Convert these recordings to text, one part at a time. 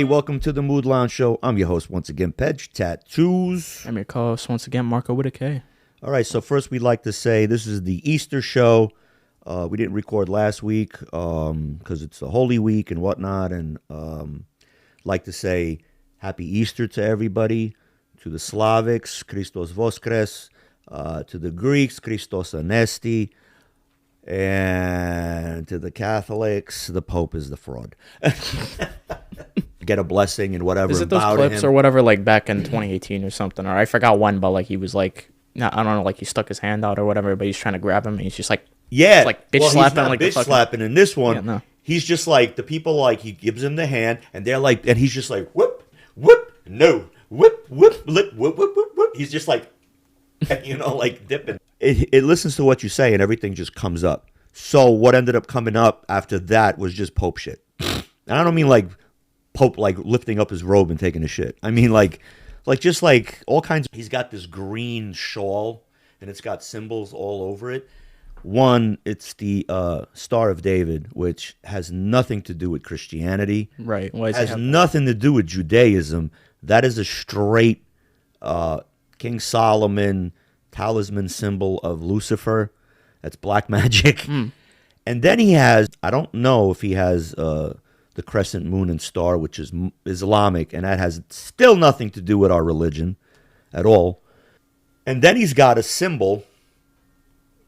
welcome to the Mood Lounge Show. I'm your host once again, Pedge Tattoos. I'm your co-host once again, Marco with a K. All right, so first we'd like to say this is the Easter show. We didn't record last week because it's the Holy Week and whatnot, and like to say Happy Easter to everybody, to the Slavics, Christos Voskres, to the Greeks, Christos Anesti, and to the Catholics, the Pope is the fraud. Get a blessing and whatever. Is it those clips or whatever, like back in 2018 or something? Or I forgot one, but like he was like, I don't know, like he stuck his hand out or whatever, but he's trying to grab him and he's just like, yeah, like bitch slapping, he's not like bitch slapping in this one. Yeah, no. He's just like the people, like he gives him the hand and they're like, and he's just like whoop, whoop, no, whoop, whoop, lip, whoop, whoop, whoop, whoop. He's just like, like dipping. It listens to what you say and everything just comes up. So what ended up coming up after that was just Pope shit. And I don't mean like Pope like lifting up his robe and taking a shit. I mean like just like all kinds of, he's got this green shawl and it's got symbols all over it. One, it's the Star of David, which has nothing to do with Christianity. Right. Why does has nothing to do with Judaism. That is a straight King Solomon talisman symbol of Lucifer. That's black magic. Mm. And then he has, I don't know if he has the crescent moon and star, which is Islamic, and that has still nothing to do with our religion at all. And then he's got a symbol,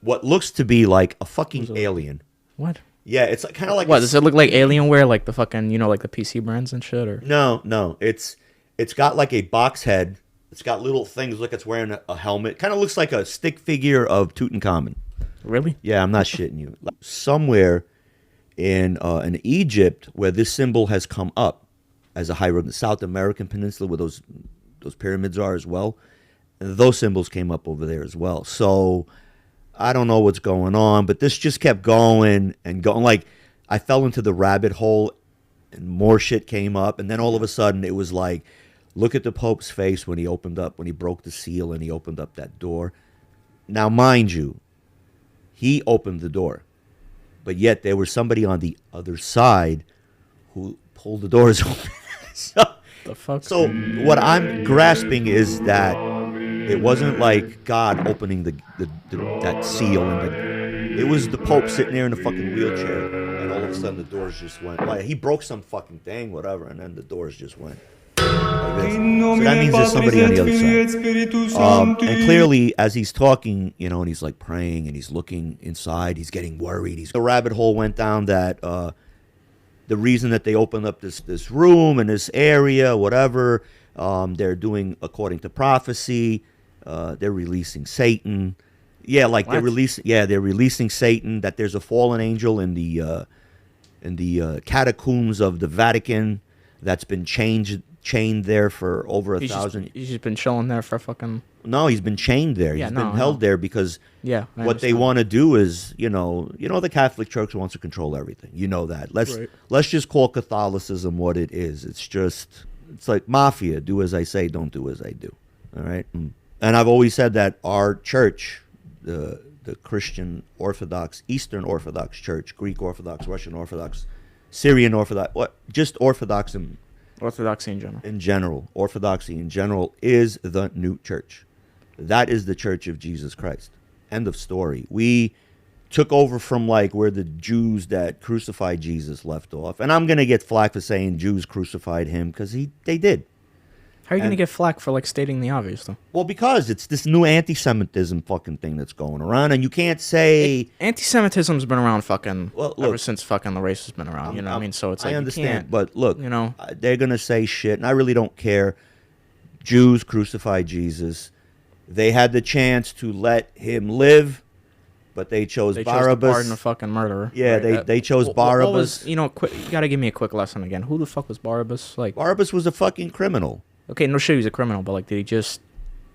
what looks to be like a fucking alien. What? Yeah, it's kind of like... What, does it look like Alienware, like the fucking, like the PC brands and shit? Or No. It's got like a box head. It's got little things, like it's wearing a helmet. Kind of looks like a stick figure of Tutankhamun. Really? Yeah, I'm not shitting you. Somewhere in Egypt, where this symbol has come up as a hieroglyph, the South American peninsula, where those pyramids are as well, and those symbols came up over there as well. So I don't know what's going on, but this just kept going and going. Like I fell into the rabbit hole, and more shit came up, and then all of a sudden it was like, look at the Pope's face when he broke the seal and he opened up that door. Now, mind you, he opened the door, but yet there was somebody on the other side who pulled the doors open. So what I'm grasping is that it wasn't like God opening that seal, and it was the Pope sitting there in a fucking wheelchair, and all of a sudden the doors just went. Like he broke some fucking thing, whatever, and then the doors just went. Like so that means there's somebody on the other side. And clearly, as he's talking, and he's like praying and he's looking inside, he's getting worried. The rabbit hole went down that the reason that they opened up this room and this area, whatever, they're doing according to prophecy. They're releasing Satan. Yeah, like what? They're releasing Satan. That there's a fallen angel in the catacombs of the Vatican that's been chained there for over 1,000. He's just been chilling there for fucking... No, he's been chained there. He's been held there because what they want to do is, the Catholic Church wants to control everything. You know that. Let's just call Catholicism what it is. It's like mafia. Do as I say, don't do as I do. All right? And I've always said that our church, the Christian Orthodox, Eastern Orthodox Church, Greek Orthodox, Russian Orthodox, Syrian Orthodox, just Orthodox and Orthodoxy Orthodoxy in general is the new church. That is the Church of Jesus Christ. End of story. We took over from like where the Jews that crucified Jesus left off. And I'm going to get flack for saying Jews crucified him because they did. How are you going to get flack for like stating the obvious though? Well, because it's this new anti-Semitism fucking thing that's going around, and you can't say... Anti-Semitism's been around fucking ever since fucking the race has been around, you know what I mean? So it's like, I understand, but look, they're going to say shit, and I really don't care. Jews crucified Jesus. They had the chance to let him live, but they chose Barabbas. They chose to pardon a fucking murderer. Yeah, right? they chose Barabbas. You got to give me a quick lesson again. Who the fuck was Barabbas? Like Barabbas was a fucking criminal. Okay, no shit, he was a criminal, but like,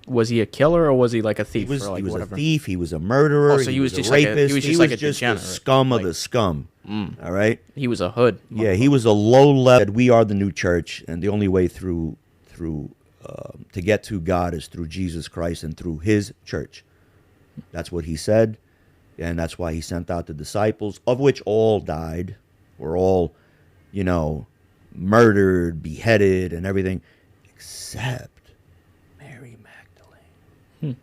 was he a killer or was he like a thief? He was a thief. He was a murderer. So he was just a rapist. He was just the scum of the scum. All right. He was a hood. Yeah, he was a low level. We are the new church, and the only way through to get to God is through Jesus Christ and through His church. That's what He said, and that's why He sent out the disciples, of which all died. We're all, murdered, beheaded, and everything, except Mary Magdalene.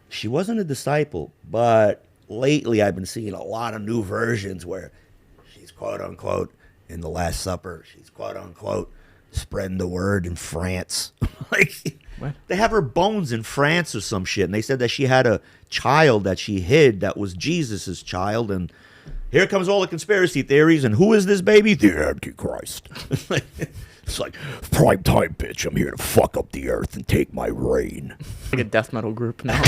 She wasn't a disciple, but lately I've been seeing a lot of new versions where she's quote unquote in the Last Supper. She's quote unquote spreading the word in France. Like, What? they have her bones in France or some shit, and they said that she had a child that she hid that was Jesus's child, and here comes all the conspiracy theories, and who is this baby? The Antichrist. It's like, prime time, bitch, I'm here to fuck up the earth and take my reign. Like a death metal group now.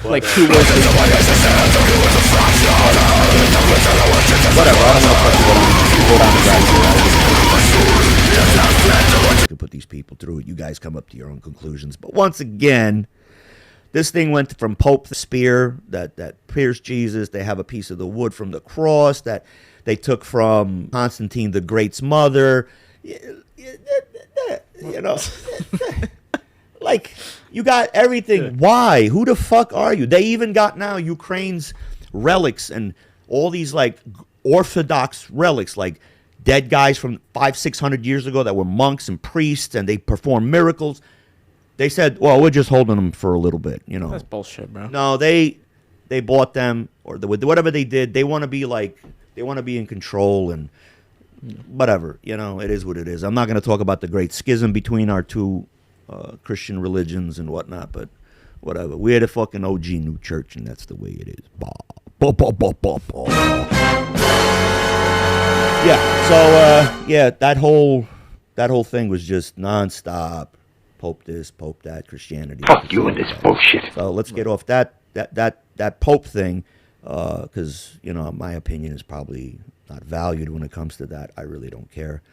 Like 2 words. Whatever, I don't want to go down the rabbit. I can put these people through it. You guys come up to your own conclusions. But once again, this thing went from Pope the spear that pierced Jesus. They have a piece of the wood from the cross that they took from Constantine the Great's mother. You know, like, you got everything. Why? Who the fuck are you? They even got now Ukraine's relics and all these like orthodox relics, like dead guys from 500-600 years ago that were monks and priests, and they performed miracles. They said, well, we're just holding them for a little bit, you know. That's bullshit, bro. No, they bought them, or whatever they did. They want to be like, they want to be in control, and whatever, you know. It is what it is. I'm not going to talk about the great schism between our two Christian religions and whatnot, but whatever. We're the fucking OG new church, and that's the way it is. Bah. Bah, bah, bah, bah, bah. Yeah. So yeah, that whole thing was just nonstop. Pope this, Pope that, Christianity. Fuck you and this bullshit. So let's get off that Pope thing, because you know my opinion is probably not valued when it comes to that. I really don't care.